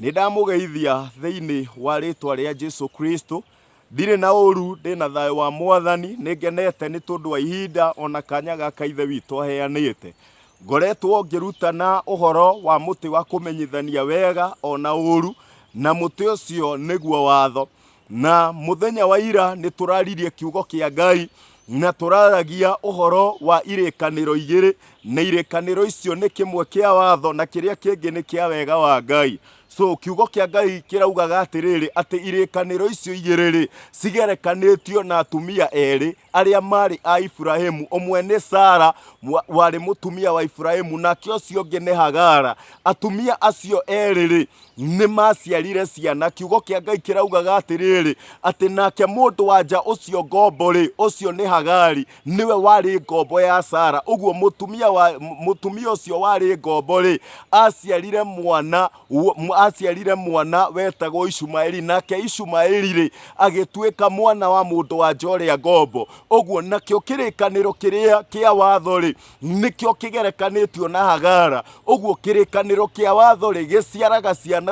Nindamugeithia thiini wa ritwa ria Jesu Kristo. Ndire na uru, ndina thayo wa Mwathani, ningenete ni tondu wa ihinda ona kanya gaka ithe witu aheanite. Ngoretwo ngirutana uhoro wa muti wa kumenyithania wega ona uru, na muti ucio niguo watho. Na muthenya wa ira ni turaririe kiugo kia Ngai, na turaragia uhoro wa irikaniro igiri, na irikaniro icio ni kimwe kia watho na kiria kingi ni kia wega wa Ngai. So kiugo kia Ngai kiraugaga atiriri ati irikaniro icio igiri cigerekanitio na atumia eri aria mari a Ibrahimu. Omwe ni Sara wari mutumia wa Ibrahimu, na ucio ungi ni Hagara. Atumia acio eriri ni maciarire ciana. Kiugo kia Ngai kiraugaga atiriri ati nake mundu wanja ucio ngombori ucio ni Hagari niwe wari ngombo ya Sara. Uguo mutumia ucio wari ngombori aciarire mwana wetagwo Ishumaeli, nake Ishumaeli ri agituika mwana wa mundu wanja uria ngombo. Uguo nakio kirikaniro kiria kia watho ri nikio kigerekanitio na Hagara. Uguo kirikaniro kia watho ri giciaraga ciana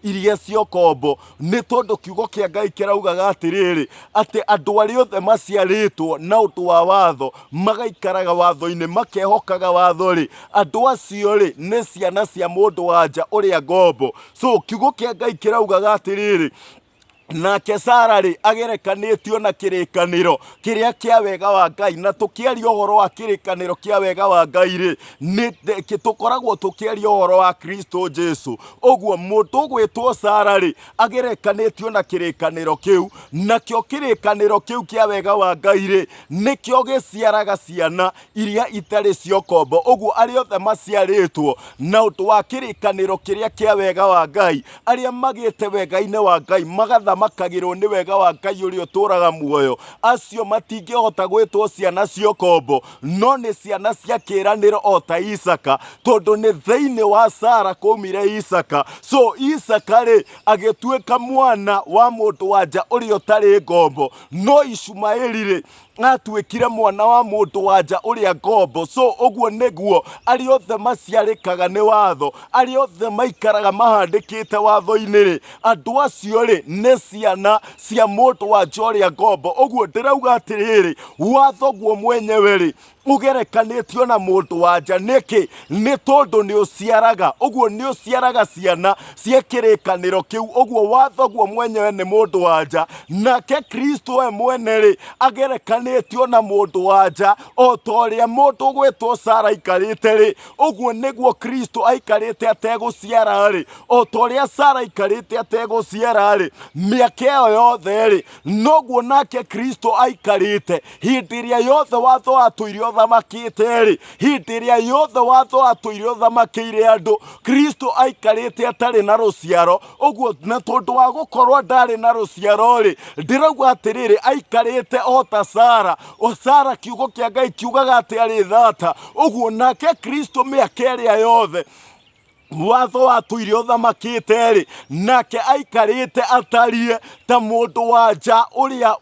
iria cio kombo. Ni tondu kiugo kia Ngai kiraugaga atiriri ati andu aria othe maciaritwo na undu wa watho magaikaraga watho-ini makehokaga watho ri, andu acio ri ni ciana cia mundu wanja uria ngombo. So kiugo kia Ngai kiraugaga atiriri nake Sara ri agerekanitio na kirikaniro kiria kia wega wa Ngai. Na tukiaria uhoro wa kirikaniro kia wega wa Ngai ri ni tukoragwo tukiaria uhoro wa Kristo Jesu. Uguo mundu gwitwo Sara ri agerekanitio na kirikaniro kiu, nakio kirikaniro kiu kia wega wa Ngai ri nikio giciaraga ciana iria itari cio kombo. Uguo aria othe maciaritwo na undu wa kirikaniro kiria kia wega wa Ngai, aria magite wega-ini wa Ngai makagirwo ni wega wa Ngai uria uturaga muoyo, acio matingihota gwitwo ciana cio kombo, no ni ciana cia kiraniro o ta Isaka, tondu ni thiini wa Sara kumire Isaka. So Isaka ri agituika mwana wa mundu wanja uria utari ngombo, no Ishumaeli ri atuikire mwana wa mundu wanja uria ngombo. So uguo niguo aria othe maciarikaga ni watho, aria othe maikaraga mahandikite watho-ini ri, andu acio ri ni ciana cia mundu wanja uria ngombo. Uguo ndirauga atiriri watho guo mwenyewe ri ugerekanitio na mundu wanja. Niki? Ni tondu ni uciaraga. Uguo ni uciaraga ciana cia kirikaniro kiu. Uguo watho guo mwenyewe ni mundu wanja, nake Kristo we mwene ri agerekanitio na mundu wanja o toria mundu gwitwo Sara aikarite ri. Uguo niguo Kristo aikarite ateguciara ri, o toria Sara aikarite ateguciara ri miaka iyo yothe ri, noguo nake Kristo aikarite hindi iria yothe watho atuirio thamakite ri, hindi iria yothe watho atuirio thamakiire andu, Kristo aikarite atari na ruciaro. Uguo na tondu wa gukorwo ndari na ruciaro ri, ndirauga atiriri aikarite o ta Sara. O Sara kiugo kia Ngai kiugaga ati ari thata. Uguo nake Kristo miaka iria yothe watho atuirio thamakite ri, nake aikarite atarie ta mundu wanja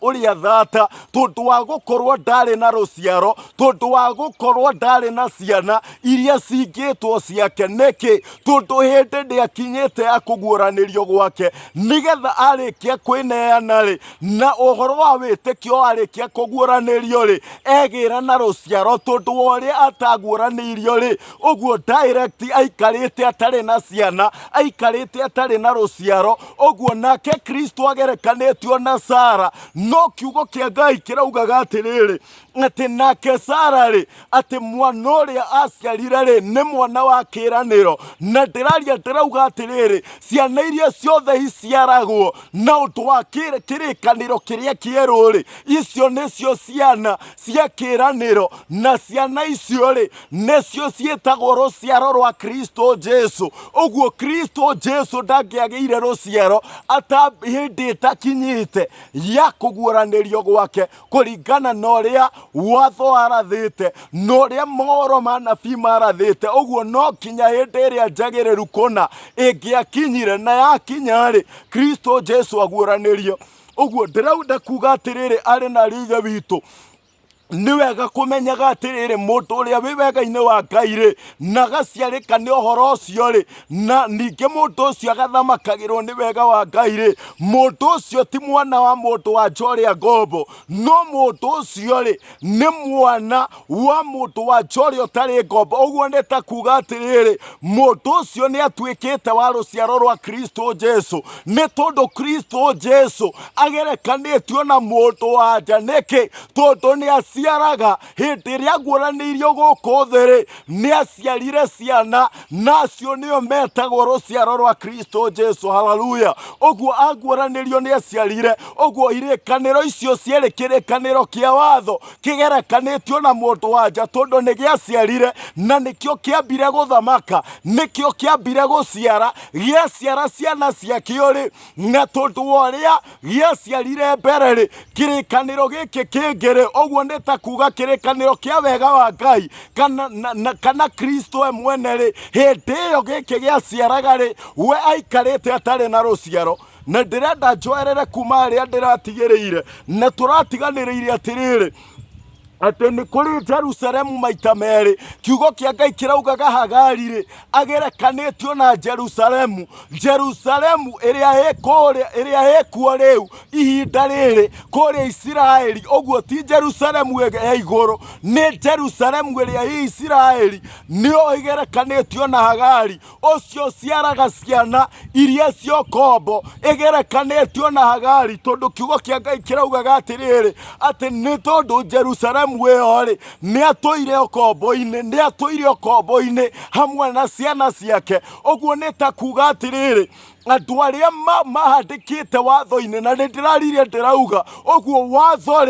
uria thata, tondu wa gukorwo ndari na ruciaro, tondu wa gukorwo ndari na ciana iria cingitwo ciake. Niki? Tondu hindi ndiakinyite ya kuguuranirio gwake, nigetha arikia kwineana ri na uhoro wa witikio arikia kuguuranirio ri egira na ruciaro, tondu wa uria ataguuranirio ri. Uguo direct aikarite atari na ciana, aikarite atari na ruciaro. Uguo nake Kristo agerekanitio na Sara, no kiugo kia Ngai kiraugaga atiriri ati nake Sara ri ati mwana uria aciarire ri ni mwana wa kiraniro. Na ndirauga atiriri ciana iria ciothe iciaragwo na undu wa kirikaniro kiria kieru ri, icio nicio ciana cia kiraniro, na ciana icio ri nicio cietagwo ruciaro rwa Kristo Jesu. Uguo Kristo Jesu ndangiagiire ruciaro ata hindi itakinyite ya kuguuranirio gwake kuringana na uria watho arathite, na uria mohoro ma nabii marathite. Uguo no kinya hindi iria njagiriru kuna ingiakinyire, na yakinya ri Kristo Jesu aguuranirio. Uguo ndirauga kuga atiriri ari na rithe witu niwega kumenyaga atiriri mundu uria wi wega-ini wa Ngai ri na gaciarika ni uhoro ucio ri na ningi mundu ucio agathamakagirwo ni wega wa Ngai ri mundu ucio ti mwana wa mundu wa Njoria Ngombo no mundu ucio ri ni mwana wa mundu wa Njoria utari ngombo. Uguo ni ta kuga atiriri mundu ucio ni atuikite wa ruciaro rwa Kristo Jesu ni tondu Kristo Jesu agerekanitio na mundu wa nja niki tondu ni aciaraga hindi ria guoraniirio guku thiri ni aciarire ciana nacio nio metagwo ruciaro rwa Kristo Jesu. Haleluya. Uguo aguoranirio ni aciarire uguo irikaniro icio cieri kirikaniro kia watho kigerekanitio na mundu wa nja tondu ni giaciarire na nikio kiambire guthamaka nikio kiambire guciara giaciara ciana ciakio ri na tondu waria giaciarire mbere ri kirikaniro giki kingiri uguo ni ta kuga kirikaniro kia wega wa Ngai kana Kristo mwene ri hindi iyo giki giaciaraga ri we aikarite atari na ruciaro na ndirenda njoerere kuma aria ndiratigiriire na turatiganiriire atiriri ati ni kuri Jerusalemu maita meri kiugo kia Ngai kiraugaga Hagari ri agerekanitio na Jerusalemu iria ekuo riu ihinda riri kuri Isiraeli. Uguo ti Jerusalemu ya iguru ni Jerusalemu iria i Isiraeli nio igerekanitio na Hagari ucio ciaraga ciana iria cio kombo igerekanitio na Hagari tondu kiugo kia Ngai kiraugaga atiriri ati ni tondu Jerusalemu ri ni atuire ukombo-ini hamwe na ciana ciake. Uguo ni ta kuga atiriri andu aria mahandikite watho-ini na ndiraririe ndirauga uguo watho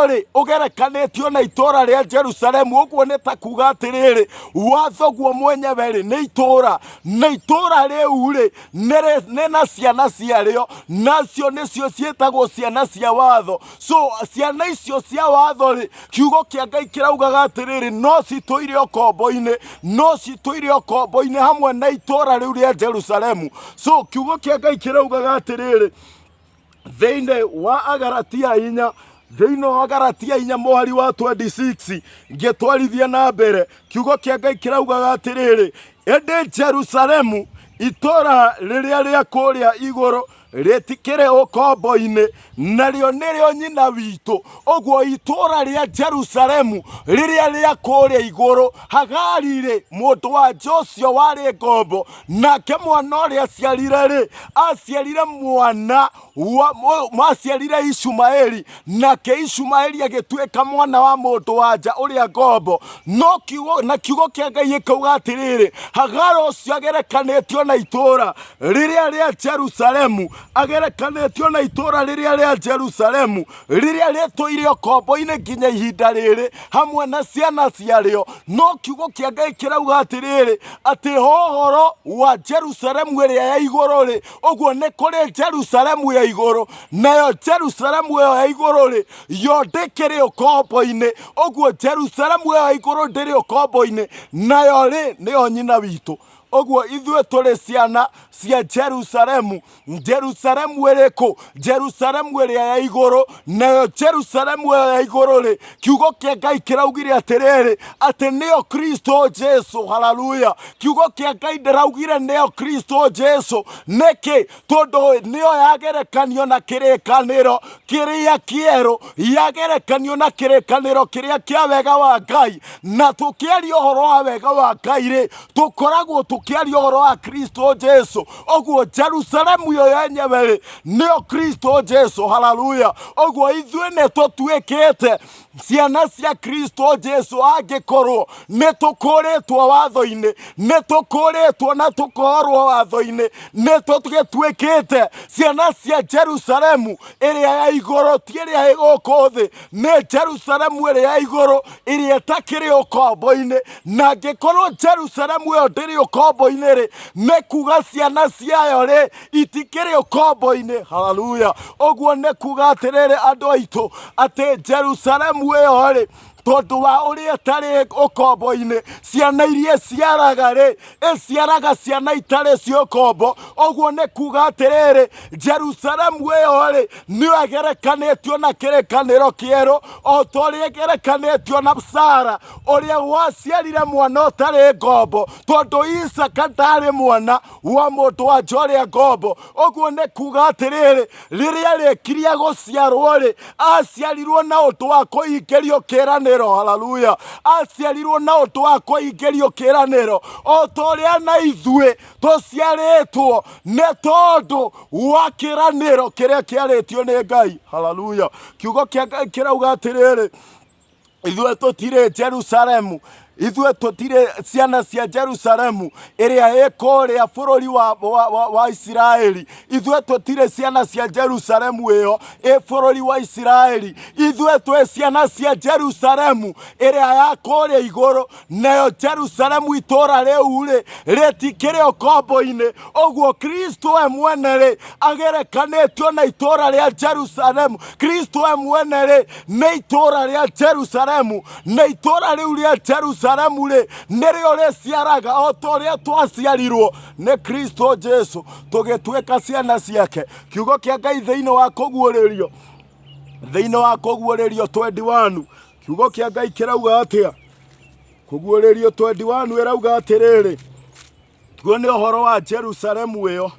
ri ugerekanitio na itura ria Jerusalemu. Uguo ni ta kuga atiriri watho guo mwenyewe ri ni itura na itura riu ri ni na ciana ciario nacio nicio cietagwo ciana cia watho. So ciana icio cia watho ri kiugo kia Ngai kiraugaga atiriri no cituire ukombo-ini hamwe na itura riu ria Jerusalemu. So kiugo kia Ngai kiraugaga atiriri thiini wa Agalatia 4 muhari wa 26 ngitwarithia na mbere kiugo kia Ngai kiraugaga atiriri ende Jerusalemu itura riria ria kuria iguru ritikire ukombo-ini nario nirio nyina witu. Uguo itura ria Jerusalemu riria ria kuria iguru Hagari ri mundu wa Josia wari ngombo nake mwana uria aciarire mwana maciarire Ishumaeli nake Ishumaeli agituika mwana wa mundu wa nja uria ngombo. No kiugo kia Ngai ikauga atiriri Hagari ucio agerekanitio na itura riria ria Jerusalemu agerekanitio na itura riria ria Jerusalemu riria rituire ukombo-ini nginya ihinda riri hamwe na ciana ciario. No kiugo kia Ngai kirauga atiriri ati hohoro wa Jerusalemu iria ya iguru ri uguo ni kuri Jerusalemu ya iguru nayo Jerusalemu ya iguru ri yo ndikiri ukombo-ini. Uguo Jerusalemu ya iguru ndiri ukombo-ini nayo ri niyo nyina witu. Uguo ithue turi ciana cia Jerusalemu iriku Jerusalemu iria ya iguru nayo Jerusalemu ya iguru ri kiugo kia Ngai kiraugire atiriri ati niyo Kristo Jesu. Haleluya. Kiugo kia Ngai ndiraugire niyo Kristo Jesu niki tondu niyo yagerekanio na kirikaniro kiria kieru yagerekanio na kirikaniro kiria kia wega wa Ngai na tukiaria uhoro wa wega wa Ngai ri tukoragwo tukiaria uhoro wa Kristo Jesu. Uguo Jerusalemu yo yenyewe niyo Kristo Jesu. Haleluya. Uguo ithue ne tutuikite ciana cia Kristo Jesu angikorwo ne tukuritwo watho-ini ne tukuritwo na tukorwo watho-ini ne tutuikite ciana cia Jerusalemu iria ya iguru ti iria iguku thi ne Jerusalemu iria ya iguru iria itakiri ukombo-ini na angikorwo Jerusalemu yo ndiri ukombo-ini ri ne kuga ciana ciayo ri itikiri ukombo-ini. Haleluya. Uguo ne kuga atiriri andu aitu ati Jerusalemu iyo ri tondu wa uria tari ukombo-ini. Ciana iria ciaraga ri iciaraga ciana itari cio kombo. Oguo ni kuga atiriri Jerusalemu iyo ri ni agerekanitio na kirikaniro kieru, o ta uria agerekanitio na Sara uria waciarire mwana utari ngombo, tondu Isaka ndari mwana wa mundu wa uria ngombo. Oguo ni kuga atiriri riria rikiria guciarwo ri aciarirwo na undu wa kuingirio kiraniro. Haleluya! Aciarirwo na undu wa kuingirio kiraniro, o ta uria na ithuĩ tuciaritwo ni tondu wa kiraniro kiria kiaritio ni Ngai. Haleluya! Kiugo kia Ngai kirauga atiriri ithuĩ tutire Jerusalemu, ithuĩ tutire ciana cia Jerusalemu iria ikuria bururi wa Isiraeli. Ithuĩ tutire ciana cia Jerusalemu iyo bururi wa Isiraeli. Ithuĩ twi ciana cia Jerusalemu iria ya kuria iguru, nayo Jerusalemu itura riu ri ritikiri ukombo-ini. Oguo Kristo we mwene ri agerekanitio na itura ria Jerusalemu. Kristo we mwene ri ni itura ria Jerusalemu, na itura riu ria Jerusalemu ri nirio riciaraga o ta uria twaciarirwo ni Kristo Jesu tugituika ciana ciake. Kiugo kia Ngai thiini wa kuguuririo 21, kiugo kia Ngai kirauga atia? Kuguuririo 21 irauga atiriri, tuo ni uhoro wa Jerusalemu iyo.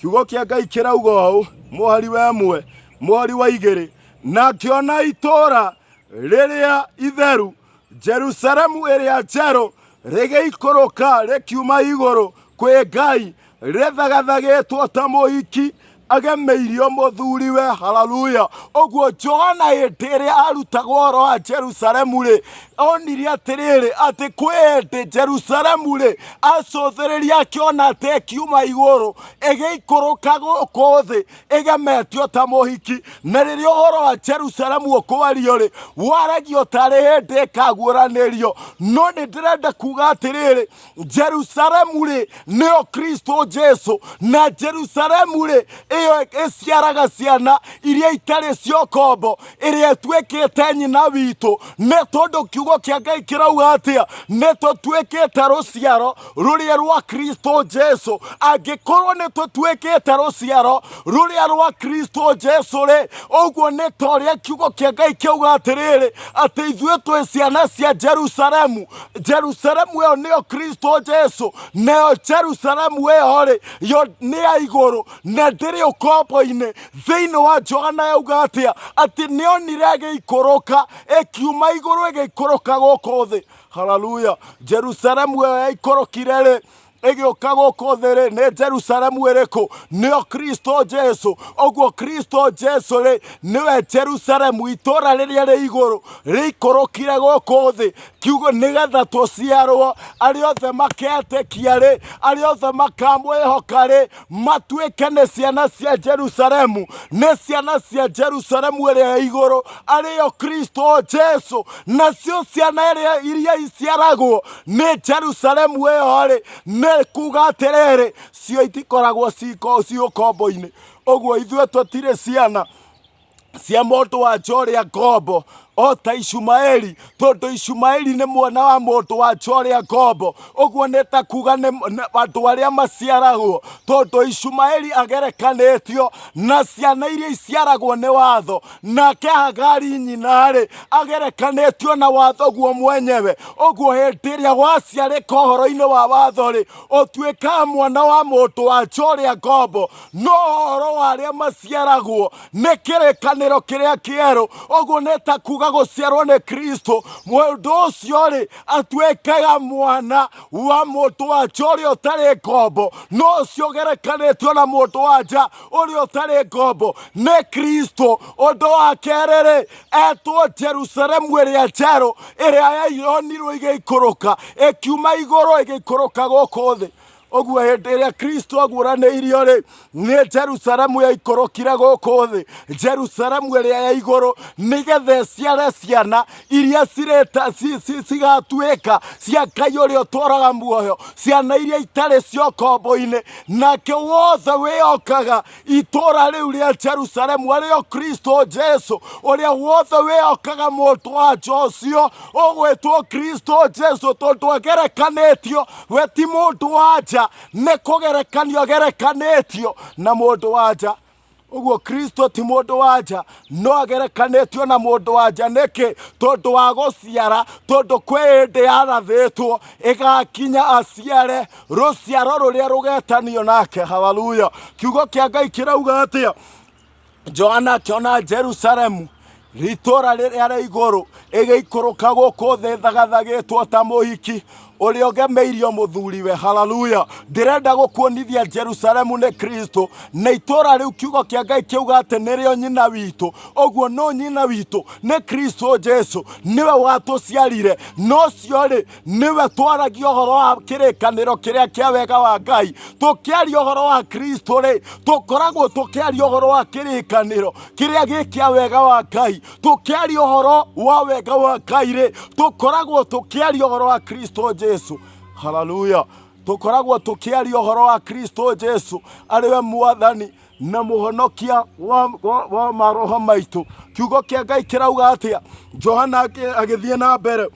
Kiugo kia Ngai kirauga uu, muhari wa 1 muhari wa 2, na kiona itura riria itheru Jerusalemu iria njeru rigiikoroka rikiuma iguru kwi Ngai, rithagathagetwo ta muhiki agemeirio muthuriwe. Haleluya! Oguo Johana iria arutagwo uhoro wa Jerusalemu ri onire atiriri ati kwi Jerusalemu ri acothiriria akiona ati ikiuma iguru igiikoroka guku thi igemetio ta muhiki. Na riria uhoro wa Jerusalemu ukwario ri waragio tari hindi ikaguuranirio, no ni ndirenda kuga atiriri Jerusalemu ri nio Kristo Jesu, na Jerusalemu ri iyo iciaraga ciana iria itari cio kombo, iria twikite nyina witu. Ni tondu kiugo kia Ngai kirauga atia? Ni tutwikite ruciaro ruria rwa Kristo Jesu. Angikorwo ni tutwikite ruciaro ruria rwa Kristo Jesu ri, oguo ni ta uria kiugo kia Ngai kiuga atiriri ati ithuĩ twi ciana cia Jerusalemu. Jerusalemu iyo nio Kristo Jesu, nayo Jerusalemu iyo ri yo ni ya iguru na ndiri ukombo-ini. Thiini wa Johana yauga atia? Ati nionire agiikoroka ikiuma iguru igiikoroka guku thi. Haleluya! Jerusalemu iyo yaikorokire ri igioka guku thi ri ni Jerusalemu iriku? Nio Kristo Jesu. Oguo Kristo Jesu ri niwe Jerusalemu, itura riria ri iguru riikorokire guku thi, kiugo nigetha tuciarwo aria othe maketikia ri, aria othe makamwihoka ri, matuike ni ciana cia Jerusalemu. Ni ciana cia Jerusalemu iria ya iguru ario Kristo Jesu. Nacio ciana iria iciaragwo ni Jerusalemu iyo ri ni kuga atiriri cio itikoragwo ci ukombo-ini. Oguo ithuĩ tutire ciana cia mundu wa uria ngombo o ta Ishumaeli, tondu Ishumaeli ni mwana wa mundu wa uria ngombo. Oguo ni ta kuga ni andu aria maciaragwo, tondu Ishumaeli agerekanitio na ciana iria iciaragwo ni watho, nake Hagari nyina ri agerekanitio na watho guo mwenyewe. Oguo hindi iria waciarika uhoro-ini wa watho ri utuikaga mwana wa mundu wa uria ngombo, no uhoro wa aria maciaragwo ni kirikaniro kiria kieru. Oguo ni ta kuga guciarwo ni Kristo, mundu ucio ri atuikaga mwana wa mundu wa uria utari ngombo, no ucio ugerekanitio na mundu wa nja uria utari ngombo ni Kristo. Undu wa keri ri etwo Jerusalemu iria njeru iria yonirwo igiikoroka ikiuma iguru igiikoroka guku thi. Oguo hĩndĩ ĩrĩa Kristo aguũranĩirio rĩ, nĩ Jerusalemu yaikũrũkire gũkũ thĩ, Jerusalemu ĩrĩa ya igũrũ, nĩgetha ĩciare ciana iria cigatuĩka cia Ngai ũrĩa ũtũũraga muoyo, ciana iria itarĩ cio ũkombo-inĩ. Nake wothe wĩhokaga itũũra rĩu rĩa Jerusalemu arĩo Kristo Jesu, ũrĩa wothe wĩhokaga mũndũ wanja ũcio ũgwĩtwo Kristo Jesu, tondũ agerekanĩtio, we ti mũndũ wanja, nĩ kũgerekanio agerekanĩtio na mũndũ wanja. Uguo Kristo ti mũndũ wanja, no agerekanĩtio na mũndũ wanja. Nĩkĩ? Tondũ wa gũciara, tondũ kwĩ hĩndĩ yarathĩtwo ĩgakinya aciare rũciaro rũrĩa rũgetanio nake. Haleluya. Kiugo kĩa Ngai kĩrauga atĩa? Johana akĩona Jerusalemu itũũra rĩrĩa rĩa igũrũ ĩgĩikũrũka gũkũ thĩ thagathagĩtwo ta mũhiki ũrĩa ũgemeirio mũthuriwe. Haleluya. Ndĩrenda gũkuonithia Jerusalemu nĩ Kristo, na itũũra rĩu kiugo kĩa Ngai kiuga atĩ nĩrĩo nyina witũ. Ũguo no nyina witũ nĩ Kristo Jesu, niwe watũciarire, no cio rĩ niwe twaragia ũhoro wa kĩrĩkanĩro kĩrĩa kĩa wega wa Ngai. Tũkĩaria ũhoro wa Kristo rĩ, tũkoragwo tũkĩaria ũhoro wa kĩrĩkanĩro kĩrĩa gĩ kĩa wega wa Ngai. Tũkĩaria ũhoro wa wega wa Ngai rĩ, tũkoragwo tũkĩaria ũhoro wa Kristo Jesu. Haleluya. Tukoragwo tukiaria ũhoro wa Kristo Jesu ariwe mwathani na muhonokia wa maroho maitũ. Kiugo kĩa Ngai kĩrauga atĩa? Johana agĩthiĩ na mbere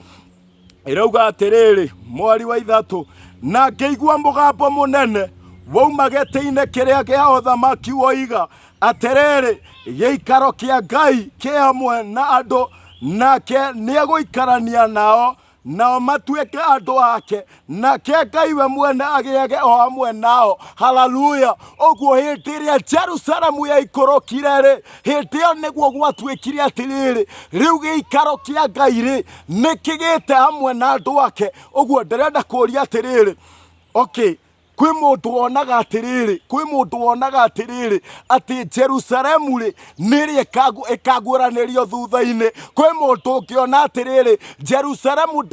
ĩrauga atĩrĩrĩ, mwari wa ithatũ, na ngĩigua mũgambo mũnene wauma gĩtĩ-inĩ kĩrĩa gĩa ũthamaki woiga atĩrĩrĩ, gĩikaro kĩa Ngai kĩ hamwe na andũ, nake nĩegũikarania nao, nao matuĩke andũ ake, nake Ngai we mwene agĩage o hamwe nao. Haleluya. Ũguo hĩndĩ ĩrĩa Jerusalemu yaikũrũkire rĩ, hĩndĩ ĩyo nĩguo gwatuĩkire atĩrĩrĩ, rĩu gĩikaro kĩa Ngai rĩ nĩ kĩgĩte hamwe na andũ ake. Ũguo ndĩrenda kũũria atĩrĩrĩ, okay, kwĩ mũndũ wonaga atĩrĩrĩ, atĩ Jerusalemu rĩ nĩrĩ ĩkaguũranĩrio thutha-inĩ. Kwĩ mũndũ ũngĩona atĩrĩrĩ, Jerusalemu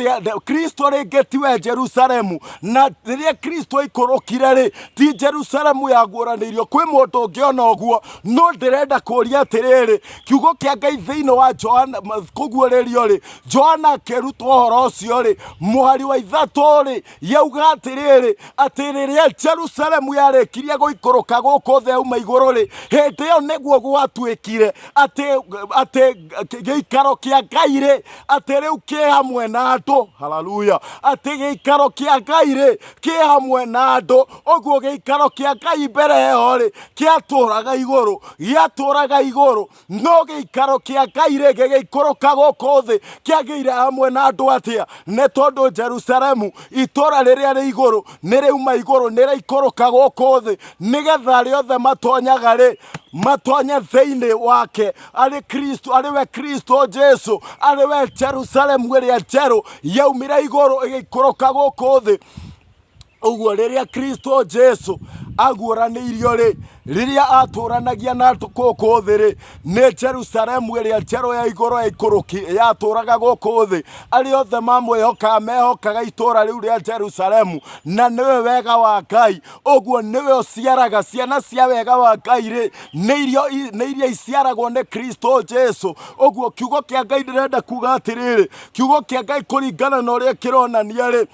Kristo rĩngĩ tiwe Jerusalemu, na rĩrĩa Kristo ikũrũkire rĩ ti Jerusalemu yaguũranĩirio. Kwĩ mũndũ ũngĩona ũguo, no ndĩrenda kũũria atĩrĩrĩ, kiugo kĩa Ngai thĩinĩ wa Johana kũguũrĩrio rĩ, Johana akĩrutwo ũhoro ũcio rĩ, mũhari wa ithatũ rĩ yauga atĩrĩrĩ, atĩrĩrĩ Jerusalemu yarĩkirie gũikũrũka gũkũ thĩ yauma igũrũ rĩ, hĩndĩ ĩyo nĩguo gwatuĩkire atĩ gĩikaro kĩa Ngai rĩ atĩ rĩu kĩ hamwe na andũ. Haleluya. Atĩ gĩikaro kĩa Ngai rĩ kĩ hamwe na andũ. Ũguo gĩikaro kĩa Ngai mbere ĩyo rĩ gĩatũũraga igũrũ, no gĩikaro kĩa Ngai rĩ gĩgĩikũrũka gũkũ thĩ kĩagĩire hamwe na andũ atĩa? Nĩ tondũ Jerusalemu itũũra rĩrĩa rĩ igũrũ nĩrĩuma igũrũ, nĩrĩikũrũka gũkũ thĩ, nĩgetha arĩa othe matonyaga rĩ matonye thĩinĩ wake, arĩwe Kristo Jesu, arĩwe Jerusalemu ĩrĩa njerũ yaumire igũrũ ĩgĩikũrũka gũkũ thĩ. Ũguo rĩrĩa Kristo Jesu aguũranĩirio rĩ, rĩrĩa atũranagia na andũ gũkũ thĩ rĩ, nĩ Jerusalemu ĩrĩa njerũ ya igũrũ yatũũraga gũkũ thĩ. Arĩa othe mamwĩhokaga mehokaga itũũra rĩu rĩa Jerusalemu, na nĩwe wega wa Ngai. Ũguo nĩwe ũciaraga ciana cia wega wa Ngai rĩ, nĩ iria iciaragwo nĩ Kristo Jesu. Ũguo kiugo kĩa Ngai ndĩrenda kuga atĩrĩrĩ, kiugo kĩa Ngai kũringana na ũrĩa kĩronania rĩ,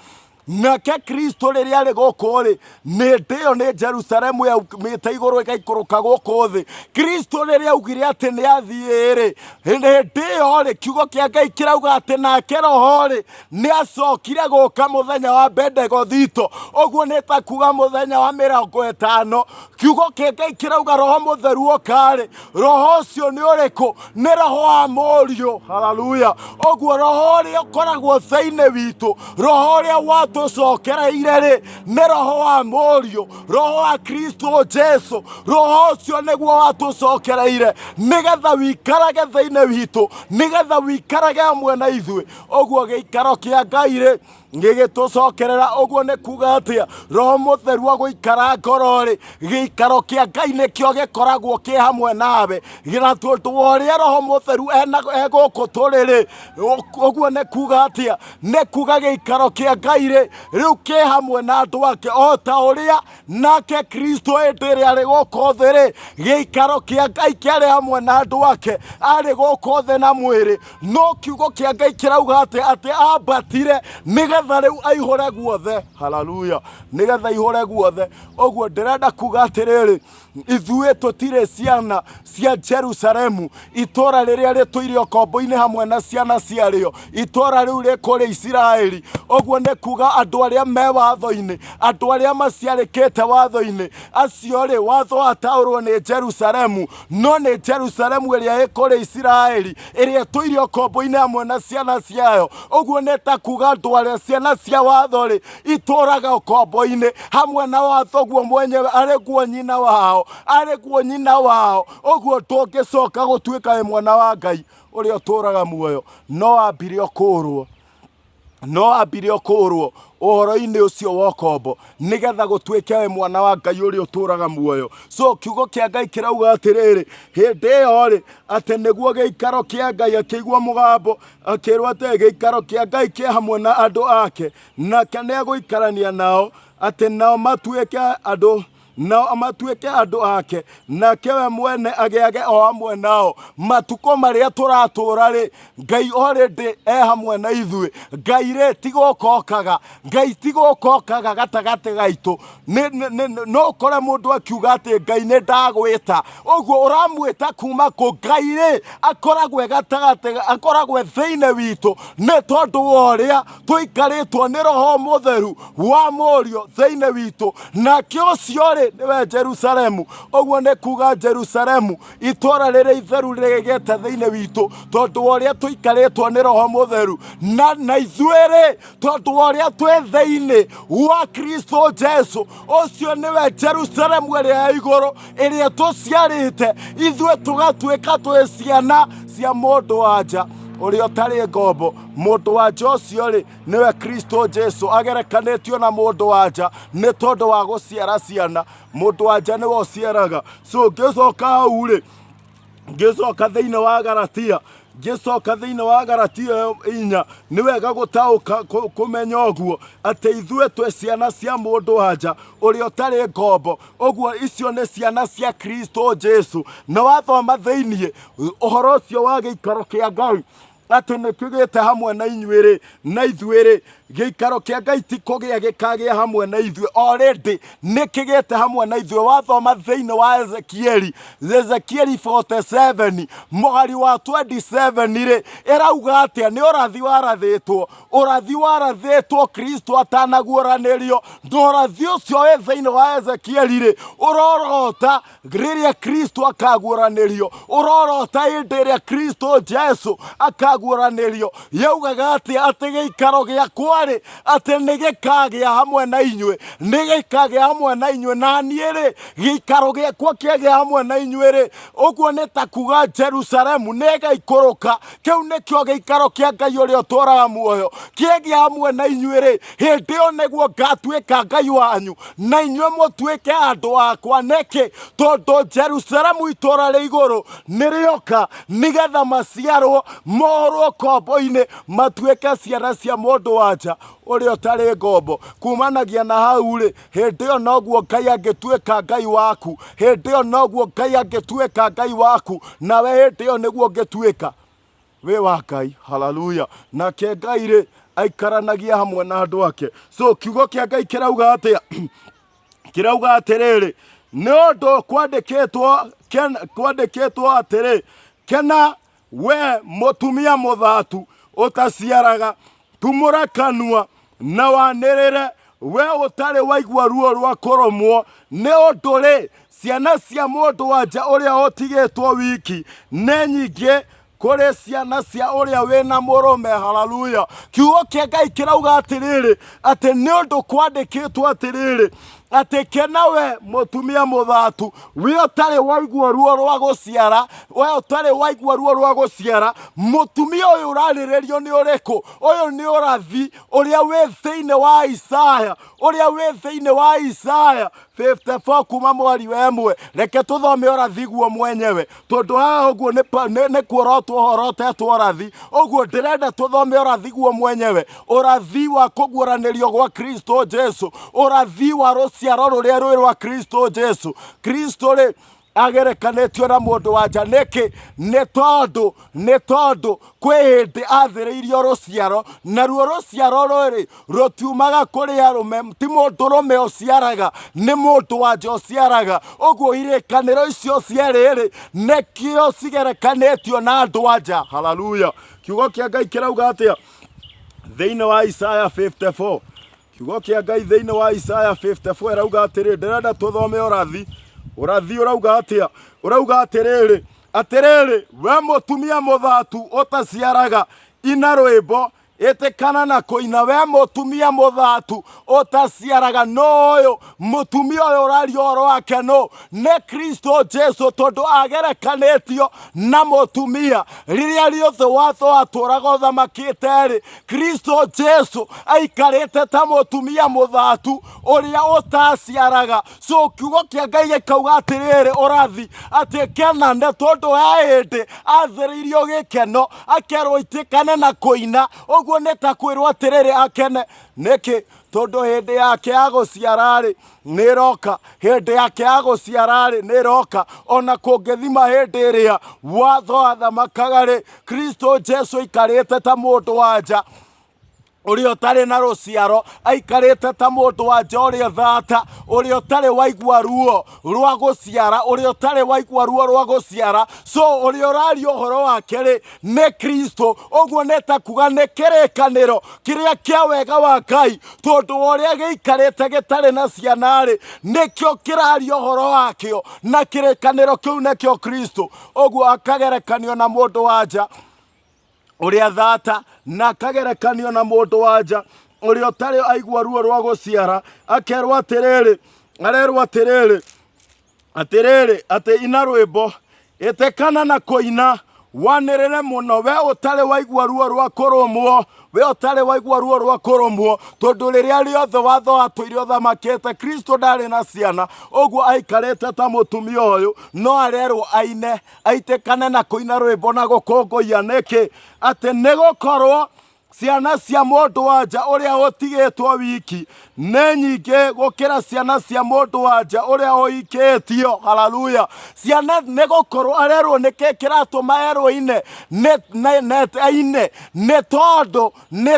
nake Kristo rĩrĩa arĩ gũkũ rĩ, hĩndĩ ĩyo nĩ Jerusalemu yaumĩte igũrũ ĩgaikũrũka gũkũ thĩ. Kristo rĩrĩa augire atĩ nĩ athiĩ rĩ, hĩndĩ ĩyo rĩ kiugo kĩa Ngai kĩrauga atĩ nake Roho rĩ nĩ acokire gũka mũthenya wa Pentekothito. Ũguo nĩ ta kuga mũthenya wa 50. Kiugo kĩa Ngai kĩrauga Roho Mũtheru oka rĩ, Roho ũcio nĩ ũrĩkũ? Nĩ Roho wa Mũriũ. Haleluya. Ũguo Roho ũrĩa ũkoragwo thĩinĩ witũ, Roho ũrĩa tũcokereire rĩ nĩ Roho wa Mũriũ, Roho wa Kristo Jesu. Roho ũcio nĩguo watũcokereire nĩgetha wikarage thĩinĩ witũ, nĩgetha wikarage hamwe na ithuĩ. Ũguo gĩikaro kĩa Ngai rĩ ngigitucokerera uguo ni kuga atia Roho Mutheru aguikara ngorori giikaro kia Ngai nikio gikoragwo ki hamwe nawe gira tondu uria Roho Mutheru eguku turiri uguo ni kuga atia ni kuga giikaro kia Ngai ri riu ki hamwe na andu ake o ta uria nake Kristo endiri ari guku thi ri giikaro kia Ngai kiari hamwe na andu ake ari guku thi na mwiri no kiugo kia Ngai kirauga ati ambatire nigetha riu aihure guothe. Haleluya, nigetha aihure guothe. Oguo ndirenda kuga atiriri ithuĩ tũtirĩ ciana cia Jerusalemu, itora rĩrĩa rĩtũire ũkombo-inĩ hamwe na ciana ciarĩo, itora rĩu rĩkũrĩ Isiraeli. Oguo nĩ kuga andũ arĩa me watho-inĩ, andũ arĩa maciarĩkĩte watho-inĩ, acio rĩ watho ataũrwo nĩ Jerusalemu, no nĩ Jerusalemu ĩrĩa ĩkũrĩ Isiraeli, ĩrĩa ĩtũire ũkombo-inĩ hamwe na ciana ciayo. Oguo nĩ ta kuga andũ arĩa ciana cia watho rĩ itũraga ũkombo-inĩ hamwe na watho guo mwenyewe arĩ guo nyina wao, arĩ guo nyina wao. Oguo ndũngĩcoka gũtuĩka mwana wa Ngai ũrĩa ũtũraga muoyo, no ambire ũkũrwo ũhoro-inĩ ũcio wa ũkombo nigetha gũtuĩke mwana wa Ngai ũrĩa ũtũraga muoyo. So kiugo kĩa Ngai kĩrauga atĩrĩrĩ hĩndĩ ĩyo rĩ atĩ nĩguo gĩikaro kĩa Ngai akĩigua mũgambo akĩrwo atĩ gĩikaro kĩa Ngai kĩ hamwe na andũ ake nake nĩegũikarania nao atĩ nao matuĩke andũ ake nake we mwene agĩage o hamwe nao. Matukũ marĩa tũratũra rĩ Ngai already hamwe na ithuĩ. Ngai rĩ tigũkokaga gatagatĩ gaitũ. No ũkore mũndũ akiuga atĩ Ngai nĩ ndagwĩta, ũguo ũramwĩta kuma kũ? Ngai rĩ akoragwo gatagatĩ, akoragwo thĩinĩ witũ nĩ tondũ wa ũrĩa tũikarĩtwo nĩ Roho Mũtheru wa Mũriũ thĩinĩ witũ, nake ũcio rĩ niwe Jerusalemu. Oguo nĩ kuga Jerusalemu itora rĩrĩa itheru rĩgĩte thĩinĩ witũ tondũ wa ũrĩa tũikarĩtwo nĩ Roho Mũtheru, na ithuĩ rĩ tondũ wa ũrĩa twĩ thĩinĩ wa Kristo Jesu, ũcio niwe Jerusalemu ĩrĩa ya igũrũ ĩrĩa tũciarĩte ithuĩ tũgatuĩka twĩ ciana cia mũndũ wa nja ũrĩa ũtarĩ ngombo. Mũndũ wa nja ũcio rĩ niwe Kristo Jesu agerekanĩtio na mũndũ wa nja nĩ tondũ wa gũciara ciana. Mũndũ wa nja nĩwe ũciaraga. So ngĩcoka hau rĩ ngĩcoka thĩinĩ wa Galatia 4 nĩ wega gũtaũka kũmenya ũguo atĩ ithuĩ twĩ ciana cia mũndũ wa nja ũrĩa ũtarĩ ngombo. Ũguo icio nĩ ciana cia Kristo Jesu. Na wathoma thĩinĩ ũhoro ũcio wa gĩikaro kĩa Ngai atĩ nĩ kĩgĩte hamwe na inyuĩ rĩ na ithuĩ rĩ gĩikaro kĩa Ngai ti kũgĩa gĩkagĩa hamwe na ithuĩ, already nĩ kĩgĩte hamwe na ithuĩ. Wathoma thĩinĩ wa Ezekieli 47 mũhari wa 27 rĩ ĩrauga atĩa nĩ ũrathi warathĩtwo Kristo atanaguũranĩrio. Na ũrathi ũcio wĩ thĩinĩ wa Ezekieli rĩ ũrorota rĩrĩa Kristo akaguũranĩrio, ũrorota hĩndĩ ĩrĩa Kristo Jesu akaguũranĩrio. Yaugaga atĩ gĩikaro gĩakwa rĩ atĩ nĩ gĩkagĩa hamwe na inyuĩ, na niĩ rĩ gĩikaro gĩakwa kĩagĩa hamwe na inyuĩ rĩ. Ũguo nĩ ta kuga Jerusalemu nĩ ĩgaikũrũka. Kĩu nĩkĩo gĩikaro kĩa Ngai ũrĩa ũtũraga muoyo kĩagĩa hamwe na inyuĩ rĩ, hĩndĩ ĩyo nĩguo ngatuĩka Ngai wanyu na inyuĩ mũtuĩke andũ akwa. Nĩkĩ? Tondũ Jerusalemu itũra rĩ igũrũ nĩ rĩoka nigetha maciarwo mohorwo kombo-inĩ matuĩke ciana cia mũndũ wa nja ũrĩa ũtarĩ ngombo. Kumanagia na hau rĩ hĩndĩ ĩyo noguo Ngai angĩtuĩka Ngai waku, hĩndĩ ĩyo noguo Ngai angĩtuĩka Ngai waku, nawe hĩndĩ ĩyo nĩguo ũngĩtuĩka wĩ wa Ngai. Haleluya. Nake Ngai rĩ aikaranagia hamwe na andũ ake. So kiugo kĩa Ngai kĩrauga atĩa? Kĩrauga atĩrĩrĩ nĩ ũndũ kwandĩkĩtwo atĩrĩ kena we mũtumia mũthatu ũtaciaraga, tumũra kanua na wanĩrĩre we ũtarĩ waigua ruo rwa kũrũmwo, nĩ ũndũ rĩ ciana cia mũndũ wa nja ũrĩa ũtigĩtwo wiki nĩ nyingĩ kũrĩ ciana cia ũrĩa wĩna mũrũme. Haleluya. Kiugo kĩa Ngai kĩrauga atĩrĩrĩ atĩ nĩ ũndũ kwandĩkĩtwo atĩrĩrĩ ati kenawe mutumia muthatu we utari waigua ruo rwa guciara we utari waigua ruo rwa guciara mutumia uyu urarirerio ni uriku uyu ni urathi uria we thiini wa Isaya uria we thiini wa Isaya 54 kuma mwari wemwe reke tuthome urathi guo mwenyewe tondu haha uguo ni kuorotwo horotetwo urathi uguo ndirenda tuthome urathi guo mwenyewe urathi wa kuguuranirio gwa Kristo Jesu urathi wa ruciaro ruria rwi rwa Kristo Jesu Kristo ri agerekanetio na mundu wanja niki ni tondu kwi hindi athiriirio ruciaro na ruo ruciaro ruri rutiumaga kuri arume ti mundu rume uciaraga ni mundu wanja uciaraga uguo irikaniro icio cieriri nikio cigerekanetio na andu wanja haleluya kiugo kia Ngai kirauga atia thiini wa Isaya 54 kiugo kia Ngai thiini wa Isaya 54 irauga atiri ndirenda tuthome urathi urauga atia urauga atiriri we mutumia muthatu utaciaraga ina rwimbo itikana na kuina we mutumia muthatu utaciaraga no mutumia uyu uraria uhoro wake no ni Kristo Jesu tondu agerekanetio na mutumia riria riothe watho aturaga uthamakite ri Kristo Jesu aikarite ta mutumia muthatu uria utaciaraga so kiugo kia Ngai gikauga atiriri urathi ati kenane tondu hindi athiriirio gikeno akerwo itikane na kuina uguo neta kwirwo atiriri akene niki tondu hindi yake ya guciara ri niroka hindi yake ya guciara ri niroka ona kungithima hindi iria watho athamakaga ri Kristo Jesu ikarite ta mundu wanja uria utari na ruciaro aikarite ta mundu wanja uria thata uria utari waigua ruo rwa guciara uria utari waigua ruo rwa guciara so uria uraria uhoro wake ri ni Kristo uguo neta kuga ni kirikaniro kiria kia wega wa Ngai tondu uria giikarite gitari na ciana ri nikio kiraria uhoro wakio na kirikaniro kiu nikio Kristo uguo akagerekanio na mundu wanja uria thata na kagerekanio na mundu wanja uria utari aigua ruo rwa guciara akerwo atiriri arerwo atiriri ati ina rwimbo itikana na kuina wanirire muno we utari waigua ruo rwa kurumwo we utari waigua ruo rwa kurumwo tondu riria riothe watho atuire uthamakite Kristo ndari na ciana uguo aikarite ta mutumia uyu no arerwo aine aitikane na kuina rwimbo na gukongoia niki ati nigukorwo ciana cia mundu wanja uria utigitwo wiki ne nyingi gukira ciana cia mundu wanja uria uiketio haleluya ciana ne gukorwo arerwo niki kiratuma erwo ine ne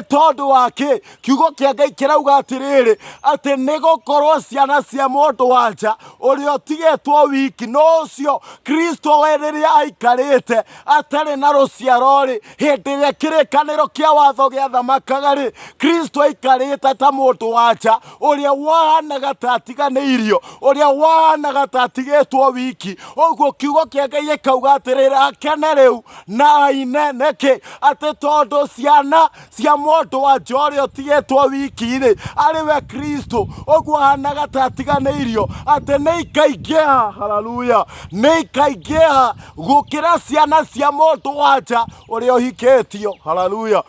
tondu wake kiugo kia Ngai kirauga atiriri ati ne gukorwo ciana cia mundu wanja uria utigitwo wiki no ucio Kristo weriria aikarite atari na ruciaro ri hindi ria kirikaniro kia watho giathamakaga ri Kristo aikarite ta mundu wanja uria wahanaga ta atiganeirio uria wahanaga ta atigitwo wiki uguo kiugo kia Ngai gikauga atiriri akene riu na aine niki ati tondu ciana cia mundu wanja uria utigitwo wiki ri ariwe Kristo uguo ahanaga ta atiganeirio ati ni ikaingiha haleluya ni ikaingiha gukira ciana cia mundu wanja uria uhiketio haleluya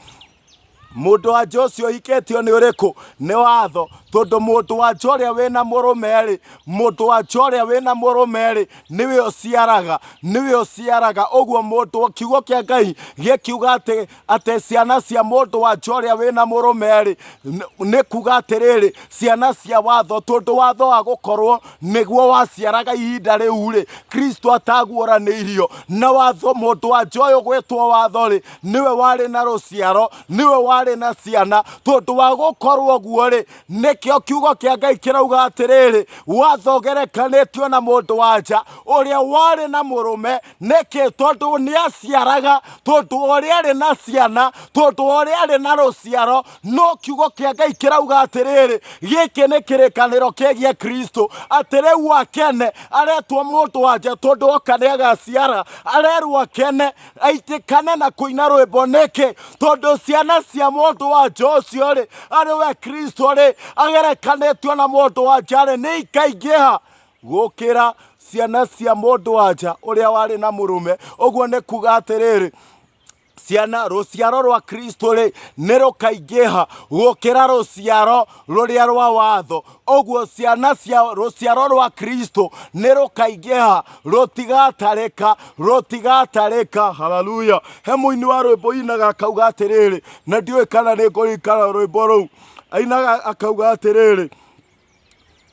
mundu wanja ucio uhiketio ni uriku ni watho tondu mundu wanja uria wina murume ri mundu wanja uria wina murume ri niwe uciaraga uguo mundu kiugo kia Ngai gikiuga ati ciana cia mundu wanja uria wina murume ri ni kuga atiriri ciana cia watho tondu watho wa gukorwo niguo waciaraga ihinda riu ri Kristo ataguoraniirio na watho mundu wanja uyu gwitwo watho ri niwe wari na ruciaro niwe wari na ciana tondu wa gukorwo guo ri nikio kiugo kia Ngai kirauga atiriri watho gerekanetio na mundu wanja uria wari na murume niki tondu ni aciaraga tondu uria ari na ciana tondu uria ari na ruciaro no kiugo kia Ngai kirauga atiriri giki ni kirikaniro kigie Kristo atiriu akene aretwo mundu wanja tondu okane agaciara arerwo akene aitikane na kuina rwimbo niki tondu ciana cia na mundu wa Jocio ri ari we Kristo ri agerekanitio na mundu wa jare ni ikaingiha gukira ciana cia mundu wa ja uria wari na murume. Uguo ni kuga atiriri ciana ruciaro rwa Kristo ri nirukaingiha gukira ruciaro ruria rwa watho. Uguo ciana cia ruciaro rwa Kristo nirukaingiha rutigatarika. Haleluya. He muini wa rwimbo inaga akauga atiriri, na ndiwe kana ni kurikana rwimbo ruu ainaga akauga atiriri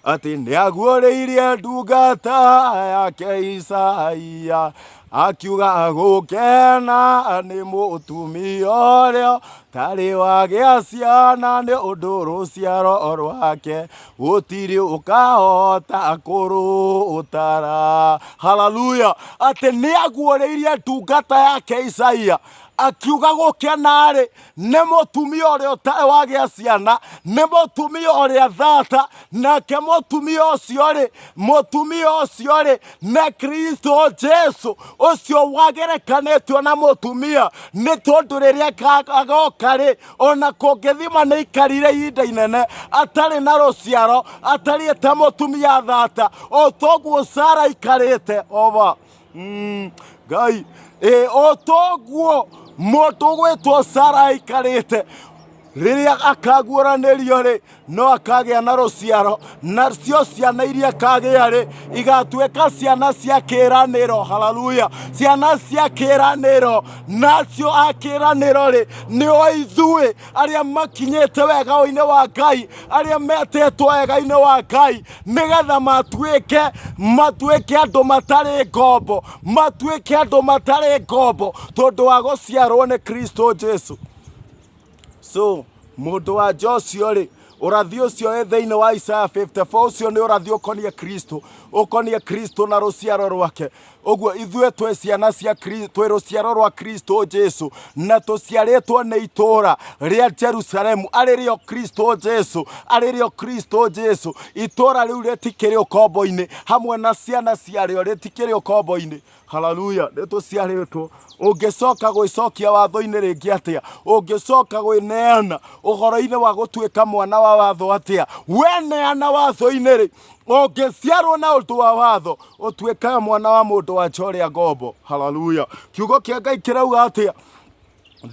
ati niaguũrĩirie ndungata yake Isaia akiuga gũkena nĩ mũtumia ũrĩa tarĩ wagĩa ciana nĩ ũndũ rũciaro rwake gũtirĩ ũkahota kũrũtara. Haleluya. Ati nĩaguũrĩirie ndungata yake Isaia akiuga gũkena rĩ nĩ mũtumia ũrĩa ũtarĩ wagĩa ciana, nĩ mũtumia ũrĩa thata, nake mũtumia ũcio rĩ nĩ Kristo Jesu ũcio wagerekanĩtio na mũtumia, nĩ tondũ rĩrĩa agoka rĩ ona kũngĩthima nĩ ikarire ihinda inene atarĩ na rũciaro, atariĩ ta mũtumia thata o toguo Sara ikarĩte ova Ngai o toguo mũndũ gwĩtwo Sara ikarĩte rĩrĩa akaguũranĩrio rĩ no akagĩa na rũciaro, nacio ciana iria akagĩa rĩ igatuĩka ciana cia kĩĩranĩro. Haleluya. Ciana cia kĩĩranĩro, nacio akĩĩranĩro rĩ nĩo ithuĩ arĩa makinyĩte wega-inĩ wa Ngai, arĩa metĩtwo wega-inĩ wa Ngai, nĩgetha matuĩke andũ matarĩ ngombo, tondũ wa gũciarwo nĩ Kristo Jesu. So mundu wa Jocio ri urathi ucio e thiini wa Isaiah 54 ucio ni urathi ukonie Kristo na ruciaro rwake. Uguo ithue twe ciana cia Kristo, twe ruciaro rwa Kristo Jesu, na tuciaritwo ni itura ria Jerusalemu aririo Kristo Jesu. Itura riu ritikiri ukombo-ini hamwe na ciana ciario ritikiri ukombo-ini. Haleluya. Nituciaritwo ungicoka gwicokia watho-ini ringi atia, ungicoka gwineana uhoro-ini wa gutuika mwana wa watho atia. Weneana watho-ini ri ungiciarwo na undu wa watho utuikaga mwana wa mundu wa njoria ngombo. Haleluya. Kiugo kia Ngai kirauga atia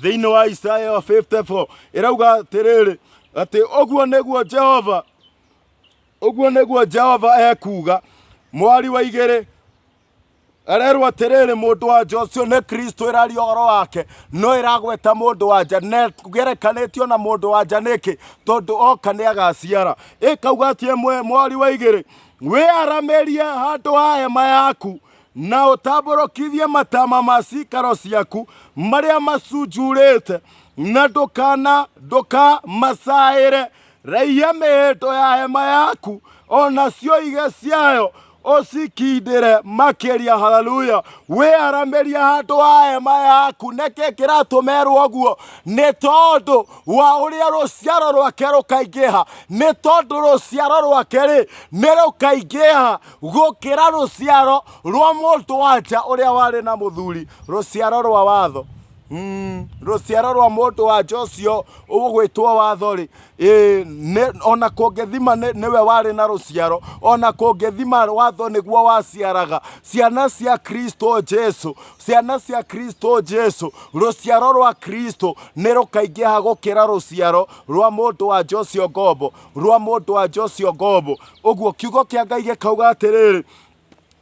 thiini wa Isaiah 54 irauga atiriri ati uguo niguo Jehova ekuga mwari wa igiri arerwo atiriri mundu wa Jocio nĩ Kristo ĩraria ũhoro wake no ĩragweta mundu wa nja, gerekanĩtio na mundu wa nja nĩkĩ tondũ oka nĩ agaciara. Ĩkauga atĩ mwari wa igĩrĩ wĩaramĩrie handũ ha hema yaku na ũtambũrũkithie matama ma cikaro ciaku marĩa macunjurĩte na ndũkamacaĩre. Raihia mĩhĩndo ya hema yaku onacio ige ciayo usikindire makiria. Haleluya. Wĩaramĩrie handũ ha hema yaku. Nĩkĩ kĩratũmerwo ũguo? Nĩ tondũ wa ũrĩa rũciaro rwake rũkaingĩha, nĩ tondũ rũciaro rwake rĩ nĩ rũkaingĩha gũkĩra rũciaro rwa mũndũ wa nja ũrĩa warĩ na mũthuri, rũciaro rwa watho. Rũciaro rwa mundu wa Jocio ũgwĩtwo watho rĩ ona kũngĩthima nĩwe warĩ na rũciaro, ona kũngĩthima watho nĩguo waciaraga ciana cia Kristo Jesu. Rũciaro rwa Kristo nĩ rũkaingĩha gũkĩra rũciaro rwa mundu wa Jocio ngombo. Ũguo kiugo kĩa Ngai gĩkauga atĩrĩrĩ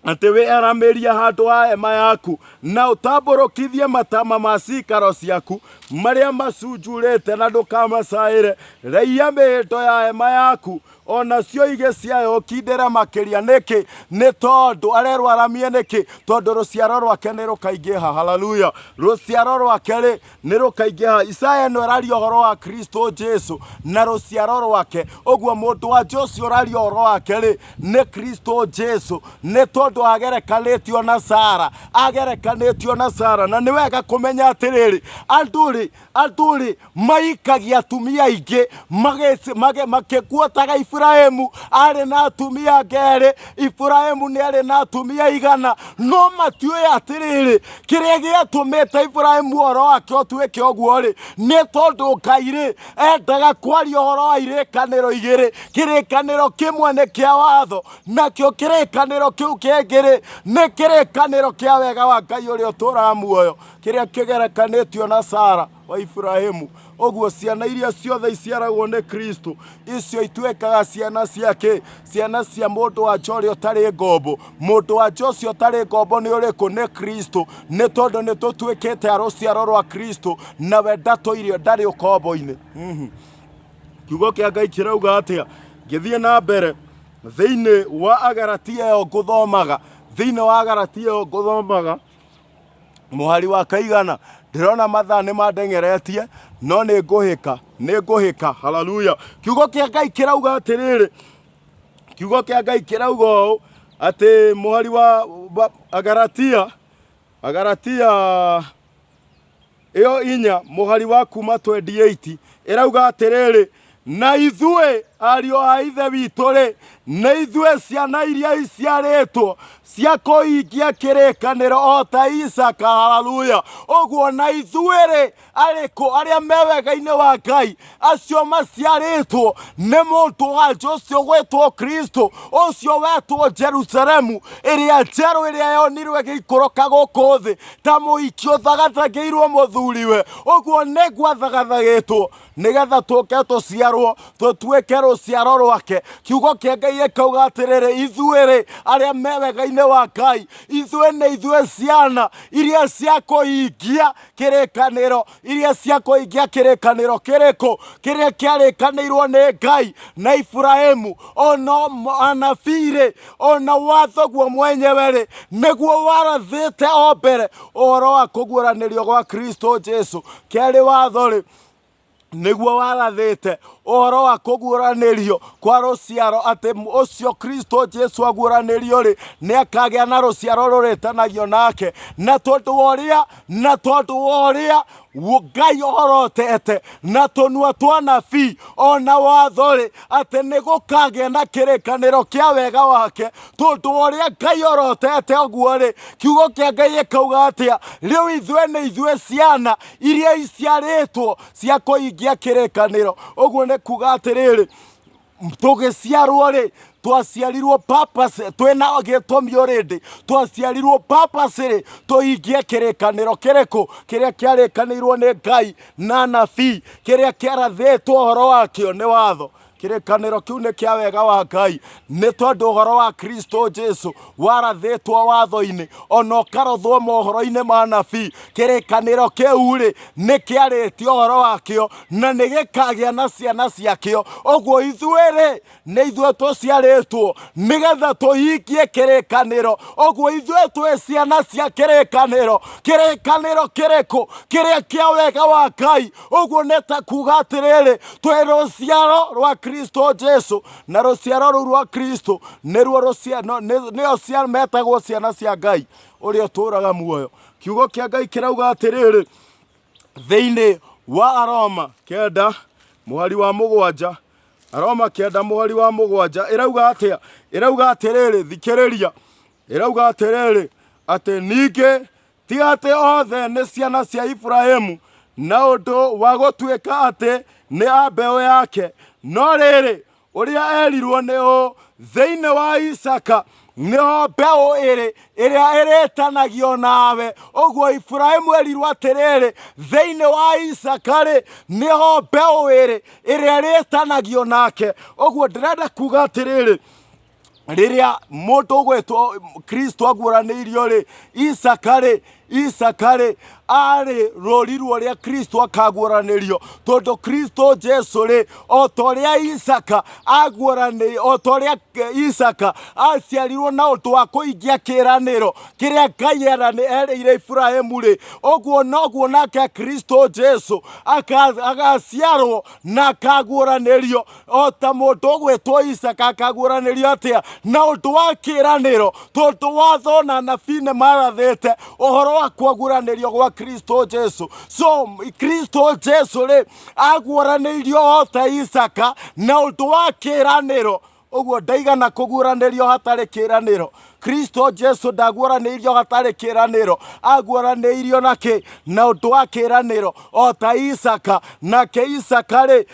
ati wĩaramĩrie handũ ha hema yaku na ũtambũrũkithie matama ma cikaro ciaku marĩa macunjurĩte na ndũkamacaĩre. Raihia mĩhĩndo ya hema yaku onacio ige ciayo ũkindĩre makĩria. Nĩkĩ? Nĩ tondũ arerwo aramie. Nĩkĩ? Tondũ rũciaro rwake nĩ rũkaingĩha. Haleluya. Rũciaro rwake rĩ nĩ rũkaingĩha. Isaya ĩno ĩraria ũhoro wa Kristo Jesu na rũciaro rwake. Ũguo mũndũ wa Jocio ũraria ũhoro wake rĩ nĩ Kristo Jesu, nĩ tondũ agerekanĩtio na Sara. Na nĩ wega kũmenya atĩrĩrĩ andũ rĩ maikagia atumia aingĩ makĩguotaga Ibrahimu arĩ na atumia ngere, Ibrahimu nĩ arĩ na atumia 100, no matiũĩ atĩrĩrĩ kĩrĩa gĩatũmĩte Ibrahimu ũhoro wake ũtuĩke ũguo rĩ, nĩ tondũ Ngai rĩ endaga kwaria ũhoro wa irĩkanĩro 2. Kĩrĩkanĩro kĩmwe nĩ kĩa watho, nakĩo kĩrĩkanĩro kĩu kĩngĩ rĩ nĩ kĩrĩkanĩro kĩa wega wa Ngai ũrĩa ũtũũraga muoyo, kĩrĩa kĩgerekanĩtio na Sara wa Ibrahimu. Ũguo ciana iria ciothe iciaragwo nĩ Kristo, icio ituĩkaga ciana ciake, ciana cia mũndũ wa ũrĩa ũtarĩ ngombo. Mũndũ wa ũcio ũtarĩ ngombo nĩ ũrĩkũ? Nĩ Kristo, nĩ tondũ nĩ tũtuĩkĩte a rũciaro rwa Kristo, nawe ndatũirio ndarĩ ũkombo-inĩ. Kiugo kĩa Ngai kĩrauga atĩa? Ngĩthiĩ na mbere thĩinĩ wa Agalatia ĩyo ngũthomaga, thĩinĩ wa Agalatia ĩyo ngũthomaga mũhari wa kaigana. Ndĩrona mathaa nĩ mandengeretie, no nĩ ngũhĩka. Haleluya. Kiugo kĩa Ngai kĩrauga atĩrĩrĩ, kiugo kĩa Ngai kĩrauga ũũ atĩ mũhari wa Agalatia ĩyo 4 mũhari wa kuma 28 ĩrauga atĩrĩrĩ, na ithuĩ ariũ a ithe witũ rĩ, na ithuĩ ciana iria iciarĩtwo cia kũhingia kĩrĩkanĩro o ta Isaka. Haleluya. Ũguo na ithuĩ rĩ arĩkũ arĩa me wega-inĩ wa Ngai, acio maciarĩtwo nĩ mũndũ wa ũcio gwĩtwo Kristo, ũcio wetwo Jerusalemu ĩrĩa njerũ, ĩrĩa yonirwe gĩikũrũka gũkũ thĩ ta mũhiki ũthagathagĩirwo mũthuriwe. Ũguo nĩ gwathagathagĩtwo nĩgetha tũke tũciarwo tũtuĩke rũciaro rwake. Kiugo kĩa Ngai gĩkauga atĩrĩrĩ, ithuĩ rĩ arĩa me wega-inĩ wa Ngai, ithuĩ nĩ ithuĩ ciana iria cia kũhingia kĩrĩkanĩro, iria cia kũhingia kĩrĩkanĩro kĩrĩkũ? Kĩrĩa kĩarĩkanĩirwo nĩ Ngai na Ibrahimu, ona anabii rĩ, ona watho guo mwenyewe rĩ, nĩguo warathĩte o mbere ũhoro wa kũguũranĩrio gwa Kristo Jesu. Kĩarĩ watho rĩ, nĩguo warathĩte ũhoro wa kũguũranĩrio kwa rũciaro, atĩ ũcio Kristo Jesu aguũranĩrio rĩ nĩ akagĩa na rũciaro rũrĩtanagio nake. Na tondũ wa ũrĩa Ngai ohorotete na tũnua twa anabii ona watho rĩ, atĩ nĩ gũkagĩa na kĩrĩkanĩro kĩa wega wake. Tondũ wa ũrĩa Ngai orotete ũguo rĩ, kiugo kĩa Ngai gĩkauga atĩa? Rĩu ithuĩ nĩ ithuĩ ciana iria iciarĩtwo cia kũhingia kĩrĩkanĩro. Ũguo nĩ kuga atĩrĩrĩ, tũgĩciarwo rĩ twaciarirwo purpose, twĩna gĩtũmi already, twaciarirwo purpose rĩ tũhingie kĩrĩkanĩro kĩrĩkũ? Kĩrĩa kĩarĩkanĩirwo nĩ Ngai na anabii, kĩrĩa kĩarathĩtwo ũhoro wakĩo nĩ watho. Kĩrĩkanĩro kĩu nĩ kĩa wega wa Ngai, nĩ tondũ ũhoro wa Kristo Jesu warathĩtwo watho-inĩ ona ũkarothwo mohoro-inĩ ma anabii. Kĩrĩkanĩro kĩu rĩ nĩ kĩarĩtio ũhoro wakĩo na nĩ gĩkagĩa na ciana ciakĩo. Ũguo ithuĩ rĩ nĩ ithuĩ tũciarĩtwo nĩgetha tũhingie kĩrĩkanĩro. Ũguo ithuĩ twĩ ciana cia kĩrĩkanĩro. Kĩrĩkanĩro kĩrĩkũ? Kĩrĩa kĩa wega wa Ngai. Ũguo nĩ ta kuga atĩrĩrĩ, twĩ rũciaro rwa Kristo Jesu, na rũciaro rũu rwa Kristo nĩo metagwo ciana cia Ngai ũrĩa ũtũũraga muoyo. Kiugo kĩa Ngai kĩrauga atĩrĩrĩ thĩinĩ wa Aroma 9 mũhari wa 7, Aroma 9 mũhari wa 7 ĩrauga atĩa? Ĩrauga atĩrĩrĩ, thikĩrĩria, ĩrauga atĩrĩrĩ atĩ ningĩ ti atĩ othe nĩ ciana cia Ibrahimu na ũndũ wa gũtuĩka atĩ nĩ a mbeũ yake, no rĩrĩ ũrĩa erirwo nĩ ũũ, thĩinĩ wa Isaka nĩho mbeũ ĩrĩ ĩrĩa ĩrĩtanagio nawe. Ũguo Ibrahimu erirwo atĩrĩrĩ, thĩinĩ wa Isaka rĩ nĩho mbeũ ĩrĩ ĩrĩa ĩrĩtanagio nake. Ũguo ndĩrenda kuga atĩrĩrĩ, rĩrĩa mũndũ gwĩtwo Kristo aguũranĩirio rĩ, Isaka rĩ arĩ rũri rũrĩa Kristo akaguũranĩrio. Tondũ Kristo Jesu rĩ o ta ũrĩa Isaka aguũranĩrio, o ta ũrĩa Isaka aciarirwo na ũndũ wa kũhingia kĩĩranĩro kĩrĩa Ngai erĩire Ibrahimu rĩ, ũguo noguo nake Kristo Jesu agaciarwo na akaguũranĩrio. O ta mũndũ ũgwĩtwo Isaka akaguũranĩrio atĩa? Na ũndũ wa kĩĩranĩro. Tondũ watho na anabii nĩ marathĩte ũhoro gwa kwaguranĩrio gwa Kristo Jesu. So Kristo Jesu rĩ aguranĩirio ta Isaka na ũndũ wa kĩĩranĩro. Ũguo ndaigana kũguranĩrio hatarĩ kĩĩranĩro. Kristo Jesu ndaguranĩirio hatarĩ kĩĩranĩro, aguranĩirio nake na ũndũ wa kĩĩranĩro o ta Isaka. Nake Isaka rĩ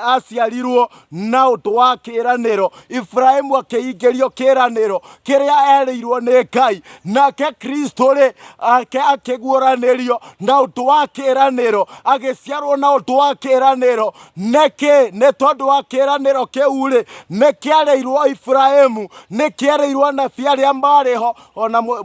aciarirwo na ũndũ wa kĩĩranĩro. Ibrahimu akĩhingĩrio kĩĩranĩro kĩrĩa erĩirwo nĩ Ngai. Nake Kristo rĩ akĩguranĩrio na ũndũ wa kĩĩranĩro, agĩciarwo na ũndũ wa kĩĩranĩro. Nĩkĩ? Nĩ tondũ wa kĩĩranĩro kĩu rĩ nĩ kĩarĩirwo Ibrahimu, nĩ kĩarĩirwo anabii arĩa marĩ ho,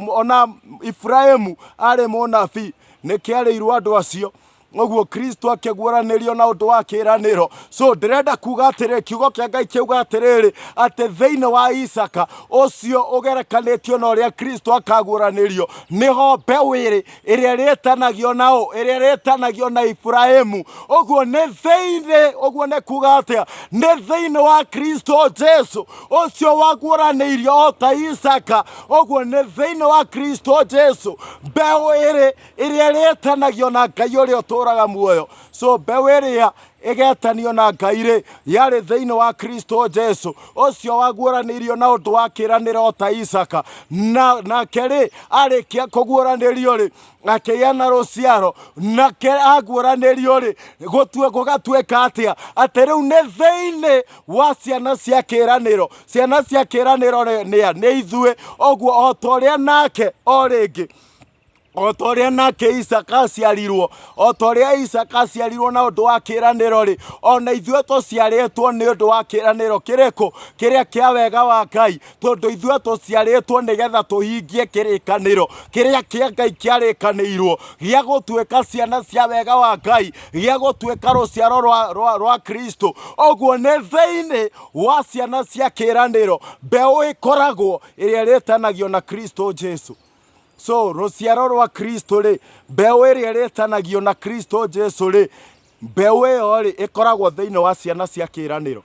ona Ibrahimu arĩ mũnabii, nĩ kĩarĩirwo andũ acio. Ũguo Kristo akĩguranĩrio na ũndũ wa kĩĩranĩro. So ndĩrenda kuga atĩrĩ, kiugo kĩa Ngai kiuga atĩrĩrĩ atĩ thĩinĩ wa Isaka ũcio ũgerekanĩtio na ũrĩa Kristo akaguranĩrio nĩho mbeũ ĩrĩ ĩrĩa ĩrĩtanagio na ũ, ĩrĩa ĩrĩtanagio na Ibrahimu. Ũguo nĩ thĩinĩ, ũguo nĩ kuga atĩa, nĩ thĩinĩ wa Kristo Jesu ũcio waguranĩirio o ta Isaka. Ũguo nĩ thĩinĩ wa Kristo Jesu mbeũ ĩrĩ ĩrĩa ĩrĩtanagio na Ngai ũrĩa ũtũũraga muoyo. So mbeũ ĩrĩa ĩgetanio na Ngai rĩ yarĩ thĩinĩ wa Kristo Jesu ũcio waguranĩirio na ũndũ wa kĩĩranĩro o ta Isaka. Nake rĩ arĩkia kũguranĩrio rĩ akĩgĩa na rũciaro, nake aguranĩrio rĩ gũgatuĩka atĩa, atĩ rĩu nĩ thĩinĩ wa ciana cia kĩĩranĩro. Ciana cia kĩĩranĩro nĩ ithuĩ. Ũguo o ta ũrĩa nake o rĩngĩ, o ta ũrĩa nake Isaka aciarirwo, o ta ũrĩa Isaka aciarirwo na ũndũ wa kĩĩranĩro rĩ, ona ithuĩ tũciarĩtwo nĩ ũndũ wa kĩĩranĩro kĩrĩkũ? Kĩrĩa kĩa wega wa Ngai, tondũ ithuĩ tũciarĩtwo nĩgetha tũhingie kĩrĩkanĩro kĩrĩa kĩa Ngai kĩarĩkanĩirwo gĩa gũtuĩka ciana cia wega wa Ngai, gĩa gũtuĩka rũciaro rwa Kristo. Ũguo nĩ thĩinĩ wa ciana cia kĩĩranĩro mbeũ ĩkoragwo ĩrĩa ĩrĩtanagio na Kristo Jesu. So rũciaro rwa Kristo rĩ, mbeũ ĩrĩa ĩrĩtanagio na Kristo Jesu rĩ, mbeũ ĩyo rĩ ĩkoragwo thĩinĩ wa ciana cia kĩĩranĩro.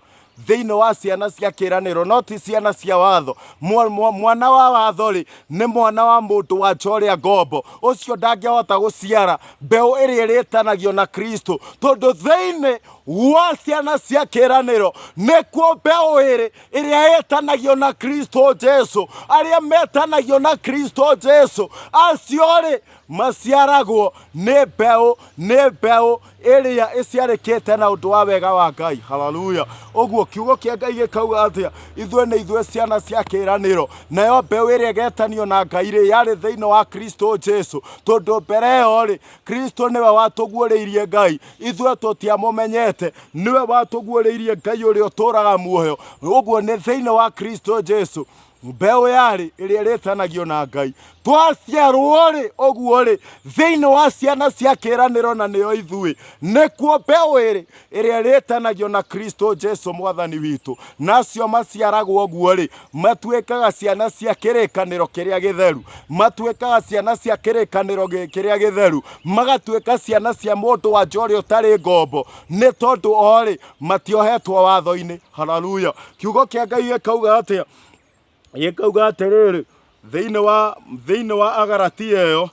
Thĩinĩ wa ciana cia kĩĩranĩro, no ti ciana cia watho. Mwana wa watho rĩ nĩ mwana wa mũndũ wa njorĩa ngombo, ũcio ndangĩhota gũciara mbeũ ĩrĩa ĩrĩtanagio na Kristo, tondũ thĩinĩ wa ciana cia kĩĩranĩro nĩkuo mbeũ ĩrĩ ĩrĩa ĩtanagio na Kristo Jesu. Arĩa metanagio na Kristo Jesu acio rĩ maciaragwo nĩ mbeũ ĩrĩa ĩciarĩkĩte na ũndũ wa wega wa Ngai. Hallelujah. Ũguo kiugo kĩa Ngai gĩkauga atĩa, ithuĩ nĩ ithuĩ ciana cia kĩĩranĩro, nayo mbeũ ĩrĩa ĩgetanio na Ngai rĩ yarĩ thĩinĩ wa Kristo Jesu. Tondũ mbere ĩyo rĩ Kristo nĩwe watũguũrĩirie Ngai, ithuĩ tũtiamũmenyete, nĩwe watũguũrĩirie Ngai ũrĩa ũtũũraga muoyo. Ũguo nĩ thĩinĩ wa Kristo Jesu mbeũ yarĩ ĩrĩa ĩrĩtanagio na Ngai. Twaciarwo rĩ ũguo rĩ thĩinĩ wa ciana cia kĩĩranĩro, na nĩyo ithuĩ, nĩkuo mbeũ ĩrĩ ĩrĩa ĩrĩtanagio na Kristo Jesu mwathani witũ. Nacio maciaragwo ũguo rĩ matuĩkaga ciana cia kĩrĩkanĩro kĩrĩa gĩtheru, matuĩkaga ciana cia kĩrĩkanĩro kĩrĩa gĩtheru, magatuĩka ciana cia mũndũ wa njorĩa ũtarĩ ngombo, nĩ tondũ o rĩ matiohetwo watho-inĩ. Hallelujah. Kiugo kĩa Ngai gĩkauga atĩa? Gĩkauga atĩrĩrĩ thĩinĩ wa Agalatia ĩyo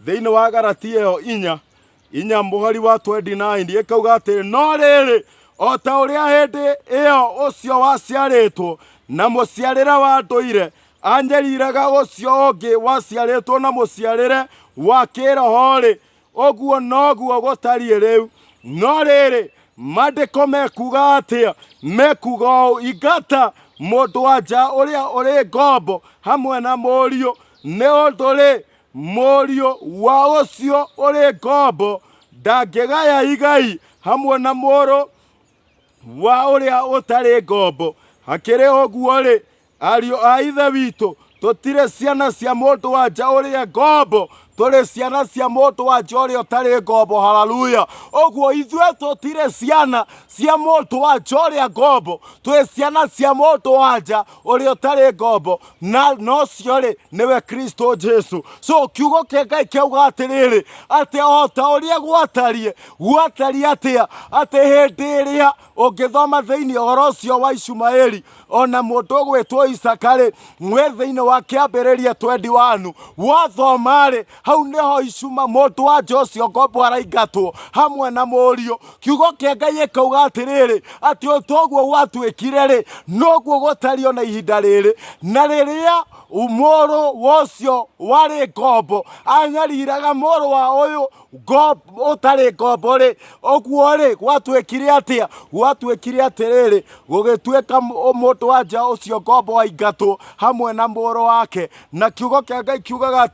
4 mũhari wa 29 gĩkauga atĩrĩ, no rĩrĩ o ta ũrĩa hĩndĩ ĩyo ũcio waciarĩtwo na mũciarĩre wa ndũire anyariraga ũcio ũngĩ waciarĩtwo na mũciarĩre wa kĩroho rĩ, ũguo noguo gũtariĩ rĩu. No rĩrĩ maandĩko mekuga atĩa? Mekuga ingata mũndũ wa nja ũrĩa ũrĩ ngombo hamwe na mũriũ, nĩ ũndũ rĩ mũriũ wa ũcio ũrĩ ngombo ndangĩgaya igai hamwe na mũrũ wa ũrĩa ũtarĩ ngombo. Hakĩrĩ ũguo rĩ ariũ a ithe witũ, tũtirĩ ciana cia mũndũ wa nja ũrĩa ngombo, tũrĩ ciana cia mũndũ wa nja ũrĩa ũtarĩ ngombo. Hallelujah. Ũguo ithuĩ tũtirĩ ciana cia mũndũ wa nja ũrĩa ngombo, twĩ ciana cia mũndũ wa nja ũrĩa ũtarĩ ngombo, na nocio rĩ nĩwe Kristo Jesu. So kiugo kĩa Ngai kĩauga atĩrĩrĩ atĩ o ta ũrĩa gwatariĩ atĩa, atĩ hĩndĩ ĩrĩa ũngĩthoma thĩinĩ ũhoro ũcio wa Ishumaeli, ona mũndũ ũgwĩtwo Isaka rĩ, mwĩ thĩinĩ wa kĩambĩrĩria 21 wathoma rĩ hau neho icuma mũndũ wa Jocio ngombo araingatwo hamwe na mũriũ. Kiugo kĩa Ngai gĩkauga atĩrĩrĩ atĩ o toguo gwatuĩkire rĩ, noguo gũtariĩ na ihinda rĩrĩ. Na rĩrĩa mũrũ wocio warĩ ngombo anyariraga mũrũ wa ũyũ ũtarĩ ngombo rĩ, ũguo rĩ gwatuĩkire atĩa? Gwatuĩkire atĩrĩrĩ, gũgĩtuĩka mũndũ wa nja ũcio ngombo aingatwo hamwe na mũrũ wake. Na kiugo kĩa Ngai kiugaga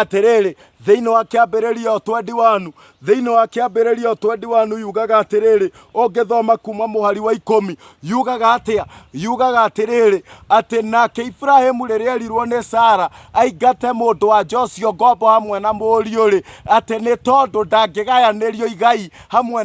atĩrĩrĩ thĩinĩ wa kĩambĩrĩria 21, thĩinĩ wa kĩambĩrĩria 21 yugaga atĩrĩrĩ, ũngĩthoma kuma mũhari wa 10 yugaga atĩa? Yugaga atĩrĩrĩ atĩ nake Ibrahimu rĩrĩa erirwo nĩ Sara aingate mũndũ wa Jocio ngombo hamwe na mũriũ rĩ, atĩ nĩ tondũ ndangĩgayanĩrio igai hamwe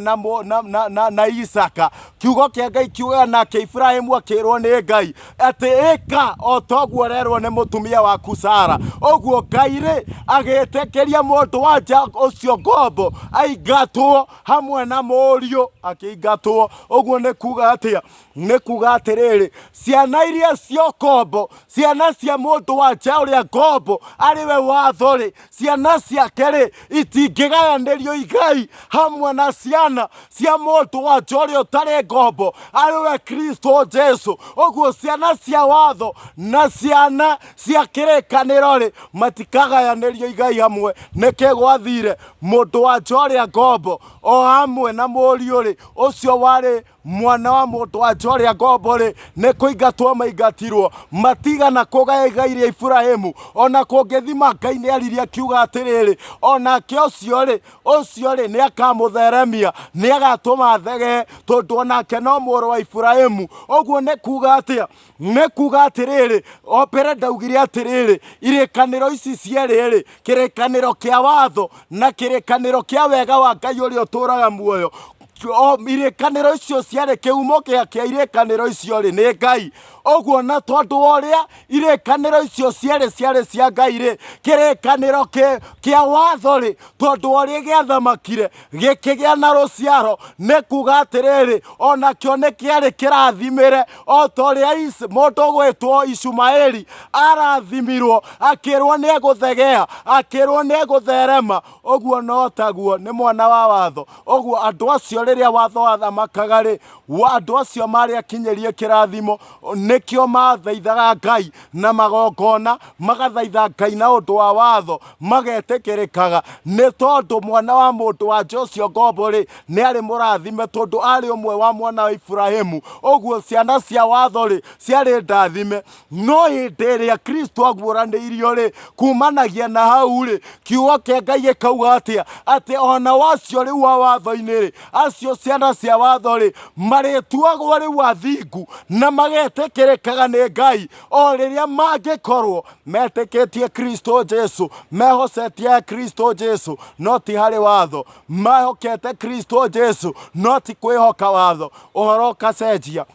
na Isaka. Kiugo kĩa Ngai kiugaga nake Ibrahimu akĩrwo nĩ Ngai atĩ ĩka o toguo ũrerwo nĩ mũtumia waku Sara. Ũguo Ngai rĩ agĩtĩkĩria mũndũ wa nja ũcio ngombo aingatwo hamwe na mũriũ akĩingatwo. Ũguo nĩ kuga atĩa? Nĩ kuga atĩrĩrĩ, ciana iria cio ngombo, ciana cia mũndũ wa nja ũrĩa ngombo arĩwe watho rĩ, ciana ciake rĩ itingĩgayanĩrio igai hamwe na ciana cia mũndũ wa nja ũrĩa ũtarĩ ngombo arĩwe Kristo Jesu. Ũguo ciana cia watho na ciana cia kĩrĩkanĩro rĩ matikagayanĩrio igai hamwe. Nĩkĩ gwathire? Mũndũ wa nja ũrĩa ngombo o hamwe na mũriũ rĩ, ũcio warĩ mwana wa mũndũ wa nja ũrĩa ngombo rĩ, nĩ kũingatwo maingatirwo. Matigana kũgaya igai rĩa Ibrahimu. Ona kũngĩthima Ngai nĩ aririe akiuga atĩrĩrĩ, onake ũcio rĩ nĩ akamũtheremia, nĩ agatũma thege, tondũ onake no mũrũ wa Ibrahimu. Ũguo nĩ kuga atĩa? Nĩ kuga atĩrĩrĩ, o mbere ndaugire atĩrĩrĩ, irĩkanĩro ici cierĩ rĩ, kĩrĩkanĩro kĩa watho na kĩrĩkanĩro kĩa wega wa Ngai ũrĩa ũtũraga muoyo, irĩkanĩro icio ciarĩ kĩhumo kĩa irĩkanĩro icio rĩ nĩ Ngai. Ũguo na tondũ ũrĩa irĩkanĩro icio ciarĩ cia Ngai rĩ, kĩrĩkanĩro kĩa watho rĩ, tondũ ũrĩa gĩathamakire gĩkĩgĩa na rũciaro, nĩ kuga atĩrĩrĩ onakĩo nĩ kĩarĩ kĩrathimĩre, o ta ũrĩa mũndũ ũgwĩtwo Ishumaeli arathimirwo akĩrwo nĩ egũthegea, akĩrwo nĩ egũtherema. Ũguo no taguo nĩ mwana wa watho. Ũguo andũ acio rĩrĩa watho wathamakaga rĩ, andũ acio marĩ akinyĩrie kĩrathimo, nĩkĩo mathaithaga Ngai na magongona, magathaitha Ngai na ũndũ wa watho, magetĩkĩrĩkaga. Nĩ tondũ mwana wa mũndũ wa nja ũcio ngombo rĩ nĩ arĩ mũrathime, tondũ arĩ ũmwe wa mwana wa Ibrahimu. Ũguo ciana cia watho rĩ ciarĩ ndathime. No hĩndĩ ĩrĩa Kristo aguũranĩirio rĩ, kumanagia na hau rĩ, kiugo kĩa Ngai gĩkauga atĩa? Atĩ ona wacio rĩu wa watho-inĩ rĩ, acio ciana cia watho rĩ marĩtuagwo rĩu athingu na magetĩkĩrĩkaga nĩ Ngai o rĩrĩa mangĩkorwo metĩkĩtie Kristo Jesu, mehocetie Kristo Jesu, no ti harĩ watho, mehokete Kristo Jesu, no ti kwĩhoka watho. Ũhoro ũkacenjia,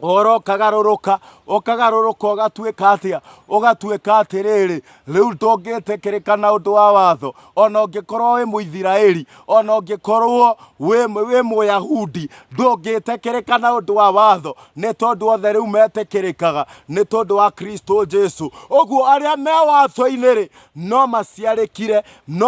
ũhoro ũkagarũrũka, ũgatuĩka atĩa? Ũgatuĩka atĩrĩrĩ, rĩu ndũngĩtĩkĩrĩka na ũndũ wa watho. Ona ũngĩkorwo wĩ Mũisiraeli, ona ũngĩkorwo wĩ Mũyahudi, ndũngĩtĩkĩrĩka na ũndũ wa watho, nĩ tondũ othe rĩu metĩkĩrĩkaga nĩ tondũ wa Kristo Jesu. Ũguo arĩa me watho-inĩ rĩ no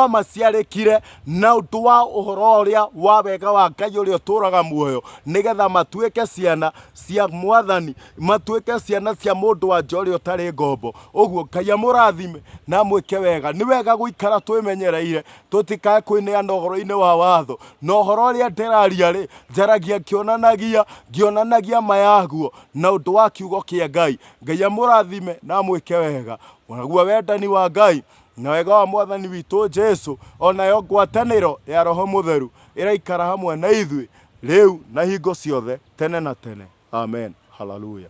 maciarĩkire na ũndũ wa ũhoro ũrĩa wa wega wa Ngai ũrĩa ũtũraga muoyo, nĩgetha matuĩke ciana cia Mwathani, matuĩke ciana cia mũndũ wa nja ũrĩa ũtarĩ ngombo. Ũguo Ngai amũrathime na mwĩke wega. Nĩ wega gũikara twĩmenyereire, tũtikae kwĩneana ũhoro-inĩ wa watho. Na ũhoro ũrĩa ndĩraria rĩ, njaragia ngĩonanagia mayaguo na ũndũ wa kiugo kĩa Ngai. Ngai amũrathime na mwĩke wega. Naguo wendani wa Ngai na wega wa Mwathani witũ Jesu, onayo ngwatanĩro ya Roho Mũtheru ĩraikara hamwe na ithuĩ rĩu na hingo ciothe tene na tene. Amen. Hallelujah.